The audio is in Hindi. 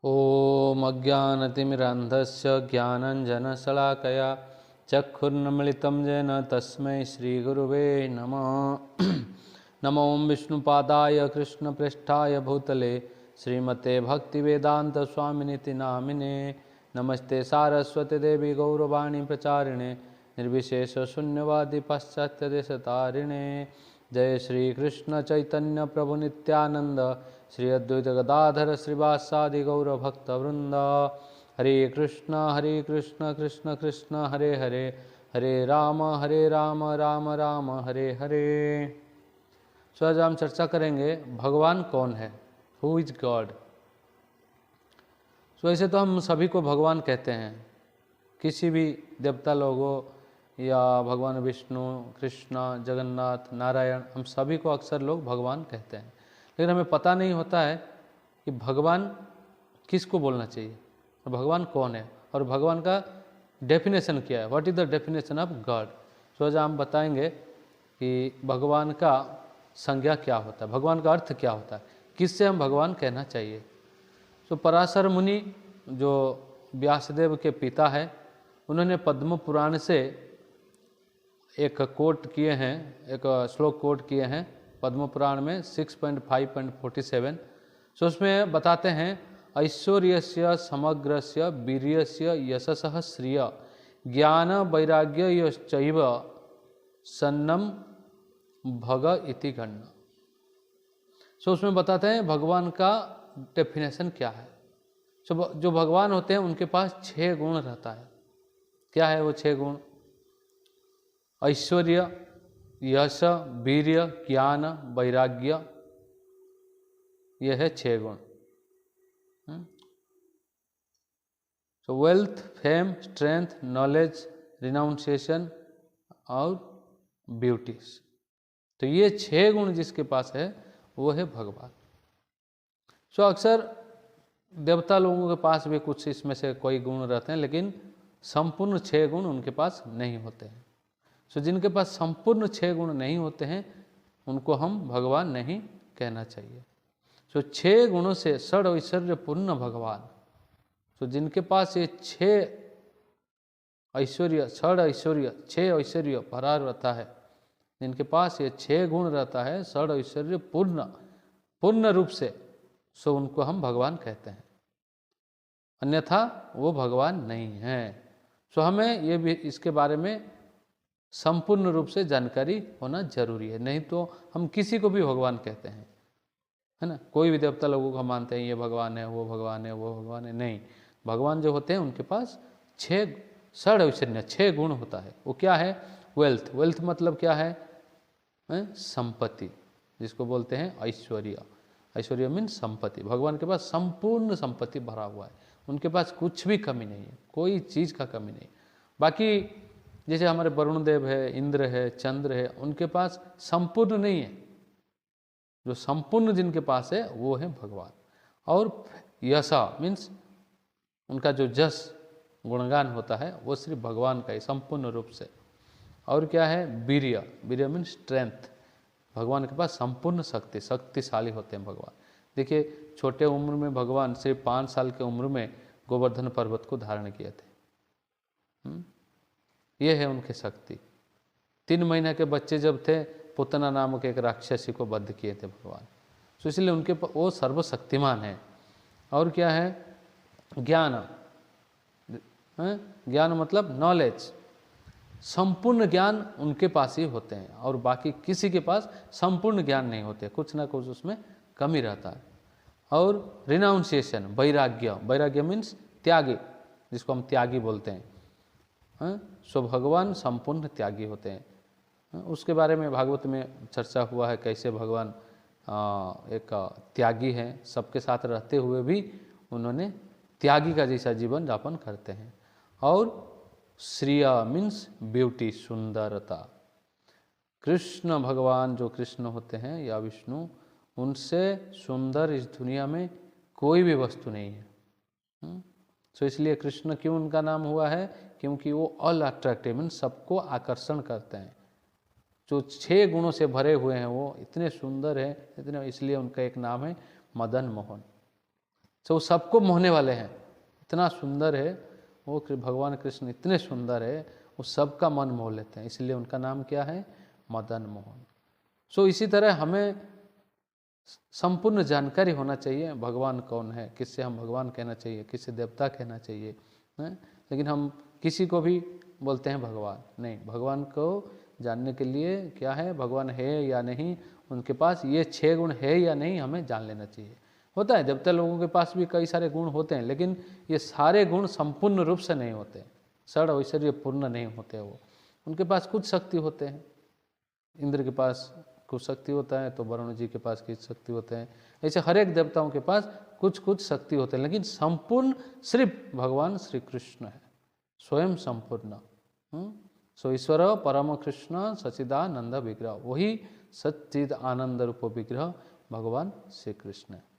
ॐ अज्ञानतिमिरान्धस्य ज्ञानञ्जनशलाकया चक्षुर्न्मीलितं येन तस्मै श्रीगुरुवे नमः। नमो विष्णुपादाय कृष्णप्रेष्ठाय भूतले श्रीमते भक्तिवेदान्तस्वामिनिति नामिने। नमस्ते सारस्वती देवी गौरवाणी प्रचारिणे निर्विशेषशून्यवादी पाश्चात्यदेशतारिणे। जय श्री कृष्ण चैतन्य प्रभु नित्यानंद श्री अद्वैत गदाधर श्रीवासादि गौर भक्त वृंद। हरे कृष्ण कृष्ण कृष्ण हरे हरे, हरे राम राम राम हरे हरे। सो आज हम चर्चा करेंगे भगवान कौन है, हु इज गॉड। सो ऐसे तो हम सभी को भगवान कहते हैं, किसी भी देवता लोगों या भगवान विष्णु कृष्ण जगन्नाथ नारायण, हम सभी को अक्सर लोग भगवान कहते हैं, लेकिन हमें पता नहीं होता है कि भगवान किसको बोलना चाहिए और भगवान कौन है और भगवान का डेफिनेशन क्या है, what is the definition of God. So आज हम बताएंगे कि भगवान का संज्ञा क्या होता है, भगवान का अर्थ क्या होता है, किससे हम भगवान कहना चाहिए। सो पराशर मुनि जो व्यासदेव के पिता है, उन्होंने पद्म पुराण से एक कोट किए हैं, एक श्लोक कोट किए हैं पद्म पुराण में 6.5.47। सो उसमें बताते हैं ऐश्वर्यस्य समग्रस्य वीर्यस्य यशसः श्रिय ज्ञान वैराग्यश्चैव सन्नम भग इति गण्य। सो उसमें बताते हैं भगवान का डेफिनेशन क्या है। सो जो भगवान होते हैं उनके पास 6 गुण रहता है। क्या है वो 6 गुण? ऐश्वर्य, यश, वीर्य, ज्ञान, वैराग्य, यह है 6 गुण। सो wealth, fame, strength, knowledge, renunciation और ब्यूटीज। तो ये 6 गुण जिसके पास है वो है भगवान। सो अक्सर देवता लोगों के पास भी कुछ इसमें से कोई गुण रहते हैं, लेकिन संपूर्ण 6 गुण उनके पास नहीं होते हैं। सो जिनके पास संपूर्ण 6 गुण नहीं होते हैं उनको हम भगवान नहीं कहना चाहिए। सो 6 गुणों से षड ऐश्वर्य पूर्ण भगवान, सो जिनके पास ये 6 ऐश्वर्य, षड ऐश्वर्य, 6 ऐश्वर्य भरा रहता है, जिनके पास ये 6 गुण रहता है, षड ऐश्वर्य पूर्ण रूप से, सो उनको हम भगवान कहते हैं, अन्यथा वो भगवान नहीं है। सो हमें ये भी इसके बारे में संपूर्ण रूप से जानकारी होना जरूरी है, नहीं तो हम किसी को भी भगवान कहते हैं, है ना। कोई भी देवता लोगों को हम मानते हैं ये भगवान है, वो भगवान है, वो भगवान है, नहीं। भगवान जो होते हैं उनके पास 6 षड ऐश्वर्य 6 गुण होता है। वो क्या है? वेल्थ, वेल्थ मतलब क्या है? संपत्ति, जिसको बोलते हैं ऐश्वर्य। ऐश्वर्य मीन संपत्ति। भगवान के पास संपूर्ण संपत्ति भरा हुआ है, उनके पास कुछ भी कमी नहीं है, कोई चीज़ का कमी नहीं। बाकी जैसे हमारे वरुण देव है, इंद्र है, चंद्र है, उनके पास संपूर्ण नहीं है। जो संपूर्ण जिनके पास है वो है भगवान। और यशा मीन्स उनका जो जस गुणगान होता है वो सिर्फ भगवान का ही संपूर्ण रूप से। और क्या है? वीर्य, वीर्य मीन्स स्ट्रेंथ। भगवान के पास संपूर्ण शक्ति, शक्तिशाली होते हैं भगवान। देखिए छोटे उम्र में भगवान सिर्फ 5 साल के उम्र में गोवर्धन पर्वत को धारण किए थे। ये है उनकी शक्ति। 3 महीने के बच्चे जब थे, पुतना नामक एक राक्षसी को वध किए थे भगवान। तो इसलिए उनके वो सर्वशक्तिमान है। और क्या है? ज्ञान, ज्ञान मतलब नॉलेज। संपूर्ण ज्ञान उनके पास ही होते हैं और बाकी किसी के पास संपूर्ण ज्ञान नहीं होते, कुछ ना कुछ उसमें कमी रहता है। और रिनाउंसिएशन, वैराग्य, वैराग्य मीन्स त्यागी, जिसको हम त्यागी बोलते हैं। सो भगवान संपूर्ण त्यागी होते हैं। उसके बारे में भागवत में चर्चा हुआ है, कैसे भगवान एक त्यागी हैं, सबके साथ रहते हुए भी उन्होंने त्यागी का जैसा जीवन यापन करते हैं। और श्रिय मीन्स ब्यूटी, सुंदरता। कृष्ण भगवान जो कृष्ण होते हैं या विष्णु, उनसे सुंदर इस दुनिया में कोई भी वस्तु नहीं है। सो इसलिए कृष्ण क्यों उनका नाम हुआ है? क्योंकि वो ऑल अट्रैक्टिव मीन्स सबको आकर्षण करते हैं। जो 6 गुणों से भरे हुए हैं वो इतने सुंदर हैं, इतने, इसलिए उनका एक नाम है मदन मोहन। तो वो सबको मोहने वाले हैं, इतना सुंदर है वो भगवान कृष्ण, इतने सुंदर है वो सबका मन मोह लेते हैं, इसलिए उनका नाम क्या है, मदन मोहन। सो इसी तरह हमें संपूर्ण जानकारी होना चाहिए भगवान कौन है, किससे हम भगवान कहना चाहिए, किससे देवता कहना चाहिए, है? लेकिन हम किसी को भी बोलते हैं भगवान, नहीं, भगवान को जानने के लिए क्या है, भगवान है या नहीं, उनके पास ये 6 गुण है या नहीं, हमें जान लेना चाहिए। होता है देवता लोगों के पास भी कई सारे गुण होते हैं, लेकिन ये सारे गुण संपूर्ण रूप से नहीं होते, षड ऐश्वर्य पूर्ण नहीं होते वो, उनके पास कुछ शक्ति होते हैं। इंद्र के पास कुछ शक्ति होता है तो वरुण जी के पास कुछ शक्ति होते हैं, ऐसे हर एक देवताओं के पास कुछ कुछ शक्ति होते हैं, लेकिन संपूर्ण सिर्फ भगवान श्री कृष्ण है, स्वयं संपूर्ण। सो ईश्वर परम कृष्ण सच्चिदानंद विग्रह, वही सच्चिद आनंद रूप विग्रह भगवान श्री कृष्ण है।